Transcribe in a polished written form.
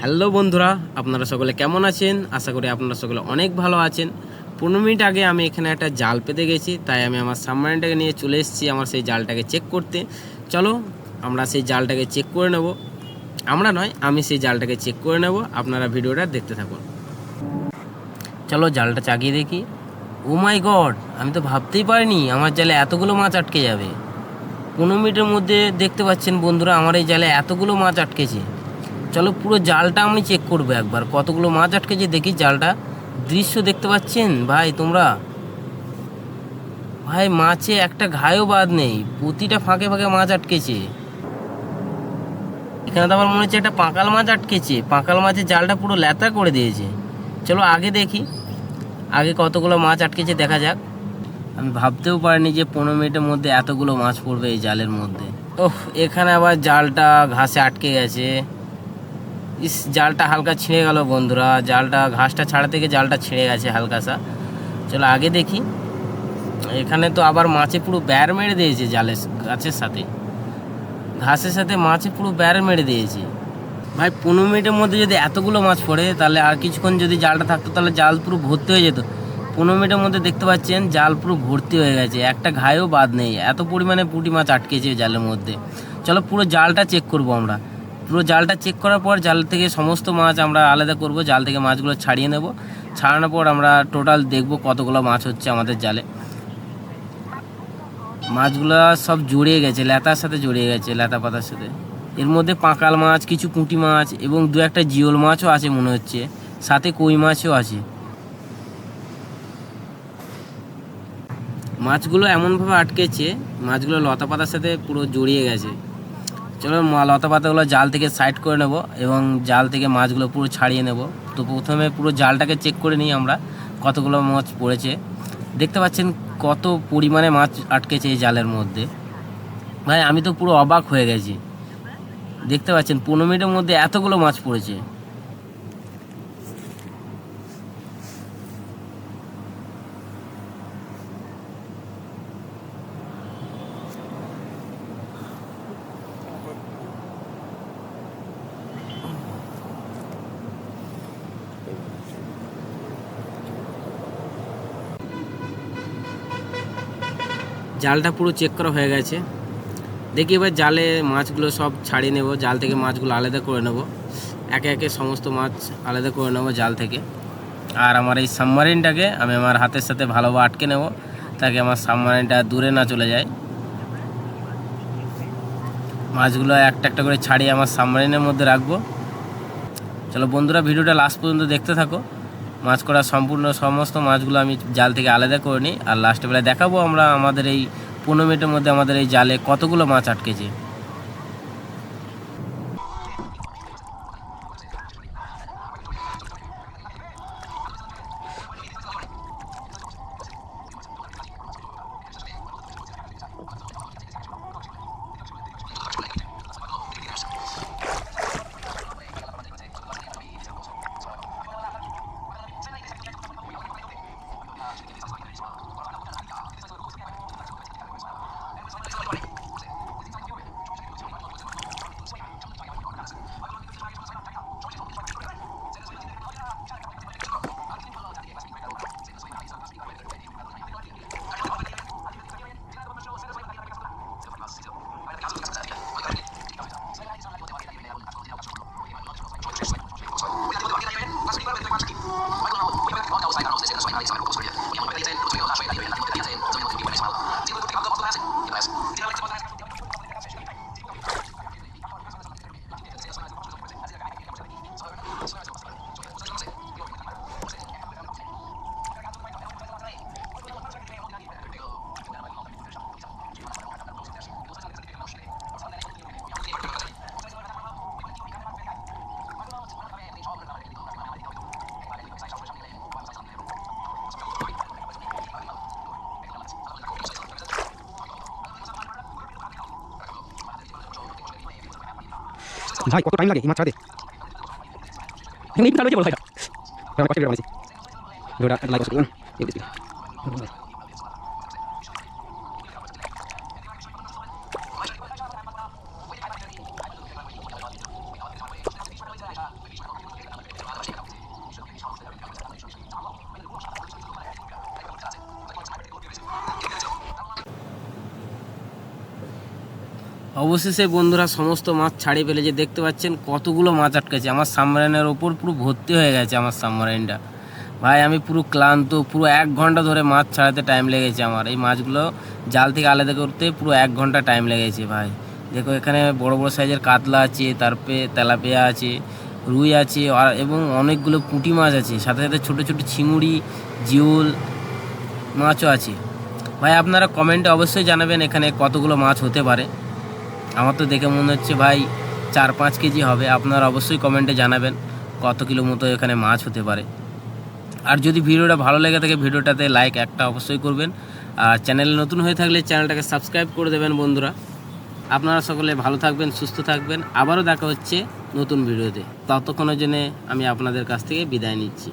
Hello বন্ধুরা, আপনারা সকলে কেমন আছেন? আশা করি আপনারা সকলে অনেক ভালো আছেন। 15 মিনিট আগে আমি এখানে একটা জাল পেতে গেছি, তাই আমি আমার সাবমারিনটাকে নিয়ে চলে এসেছি আমার সেই জালটাকে চেক করতে। চলো আমরা সেই জালটাকে চেক করে নেব। আমি সেই জালটাকে চেক করে নেব, আপনারা ভিডিওটা দেখতে থাকুন। চলো জালটা চাগিয়ে দেখি। ও মাই গড, আমি তো ভাবতেই পারিনি আমার জালে এতগুলো মাছ আটকে যাবে। 15 মিনিটের মধ্যে দেখতে পাচ্ছেন বন্ধুরা, আমার এই জালে এতগুলো মাছ আটকেছে। চলো পুরো জালটা আমি চেক করবো একবার, কতগুলো মাছ আটকেছে দেখি। জালটা দৃশ্য দেখতে পাচ্ছেন ভাই তোমরা? ভাই মাছে একটা ঘায়ও বাদ নেই, প্রতিটা ফাঁকে ফাঁকে মাছ আটকেছে। এখানে তো আমার মনে হচ্ছে একটা পাঁকাল মাছ আটকেছে। পাঁকাল মাছের জালটা পুরো ল্যাতা করে দিয়েছে। চলো আগে দেখি, আগে কতগুলো মাছ আটকেছে দেখা যাক। আমি ভাবতেও পারিনি যে 15 মিনিটের মধ্যে এতগুলো মাছ পড়বে এই জালের মধ্যে। ওহ, এখানে আবার জালটা ঘাসে আটকে গেছে। জালটা হালকা ছিঁড়ে গেল বন্ধুরা, জালটা ঘাসটা ছাড়া থেকে জালটা ছিঁড়ে গেছে হালকাসা। চলো আগে দেখি। এখানে তো আবার মাছে পুরো ব্যার মেরে দিয়েছে, জালের গাছের সাথে ঘাসের সাথে মাছে পুরো ব্যার মেরে দিয়েছে। ভাই 15 মিনিটের মধ্যে যদি এতগুলো মাছ পড়ে, তাহলে আর কিছুক্ষণ যদি জালটা থাকতো তাহলে জাল পুরো ভর্তি হয়ে যেত। 15 মিনিটের মধ্যে দেখতে পাচ্ছেন জাল পুরো ভর্তি হয়ে গেছে, একটা ঘায়েও বাদ নেই, এত পরিমাণে পুঁটি মাছ আটকেছে জালের মধ্যে। চলো পুরো জালটা চেক করব আমরা। পুরো জালটা চেক করার পর জাল থেকে সমস্ত মাছ আমরা আলাদা করব, জাল থেকে মাছগুলো ছাড়িয়ে নেব। ছাড়ানোর পর আমরা টোটাল দেখব কতগুলো মাছ হচ্ছে আমাদের জালে। মাছগুলো সব জড়িয়ে গেছে, ল্যাতার সাথে জড়িয়ে গেছে, ল্যাতা পাতার সাথে। এর মধ্যে পাঁকাল মাছ, কিছু পুঁটি মাছ এবং দু একটা জিওল মাছও আছে মনে হচ্ছে, সাথে কই মাছও আছে। মাছগুলো এমনভাবে আটকেছে, মাছগুলো লতা পাতার সাথে পুরো জড়িয়ে গেছে। চলো লতা পাতাগুলো জাল থেকে সাইড করে নেব এবং জাল থেকে মাছগুলো পুরো ছাড়িয়ে নেব। তো প্রথমে পুরো জালটাকে চেক করে নিই আমরা, কতগুলো মাছ পড়েছে। দেখতে পাচ্ছেন কত পরিমাণে মাছ আটকেছে এই জালের মধ্যে। ভাই আমি তো পুরো অবাক হয়ে গেছি। দেখতে পাচ্ছেন 15 মিনিটের মধ্যে এতগুলো মাছ পড়েছে। জালটা পুরো চেক করা হয়ে গেছে। দেখি এবার জালে মাছগুলো সব ছাড়িয়ে নেব, জাল থেকে মাছগুলো আলাদা করে নেব। একে একে সমস্ত মাছ আলাদা করে নেব জাল থেকে। আর আমার এই সাবমারিনটাকে আমি আমার হাতের সাথে ভালোভাবে আটকে নেব, তাকে আমার সাবমারিনটা দূরে না চলে যায়। মাছগুলো একটা একটা করে ছাড়িয়ে আমার সাবমারিনের মধ্যে রাখবো। চলো বন্ধুরা ভিডিওটা লাস্ট পর্যন্ত দেখতে থাকো। মাছ করা সম্পূর্ণ সমস্ত মাছগুলো আমি জাল থেকে আলাদা করে নিই, আর লাস্টে বেলায় দেখাবো আমরা আমাদের এই 15 মিনিটের মধ্যে আমাদের এই জালে কতগুলো মাছ আটকেছে। ভাই কত টাইম লাগে এই মাছ ছাড়াতে? এই বিশাল হয়েছে বড় ভাইটা। আমি কষ্ট করে বানাইছি। ভিডিওটা লাইক করুন। এই দিছি। অবশেষে বন্ধুরা সমস্ত মাছ ছাড়িয়ে ফেলেছে। দেখতে পাচ্ছেন কতগুলো মাছ আটকেছে। আমার সাবমারিনের ওপর পুরো ভর্তি হয়ে গেছে আমার সাবমারিনটা। ভাই আমি পুরো ক্লান্ত, পুরো 1 ঘন্টা ধরে মাছ ছাড়াতে টাইম লেগেছে আমার। এই মাছগুলো জাল থেকে আলাদা করতে পুরো 1 ঘন্টা টাইম লেগেছে ভাই। দেখো এখানে বড় বড় সাইজের কাতলা আছে, তারপরে তেলাপিয়া আছে, রুই আছে, আর এবং অনেকগুলো পুঁটি মাছ আছে, সাথে সাথে ছোটো ছোটো চিংড়ি, জিওল মাছও আছে। ভাই আপনারা কমেন্টে অবশ্যই জানাবেন এখানে কতগুলো মাছ হতে পারে। আমার তো দেখে মনে হচ্ছে ভাই 4-5 কেজি হবে। আপনারা অবশ্যই কমেন্টে জানাবেন কত কিলো মতো এখানে মাছ হতে পারে। আর যদি ভিডিওটা ভালো লেগে থাকে ভিডিওটাতে লাইক একটা অবশ্যই করবেন। আর চ্যানেলে নতুন হয়ে থাকলে চ্যানেলটাকে সাবস্ক্রাইব করে দেবেন বন্ধুরা। আপনারা সকলে ভালো থাকবেন, সুস্থ থাকবেন। আবারও দেখা হচ্ছে নতুন ভিডিওতে। ততক্ষণের জন্য আমি আপনাদের কাছ থেকে বিদায় নিচ্ছি।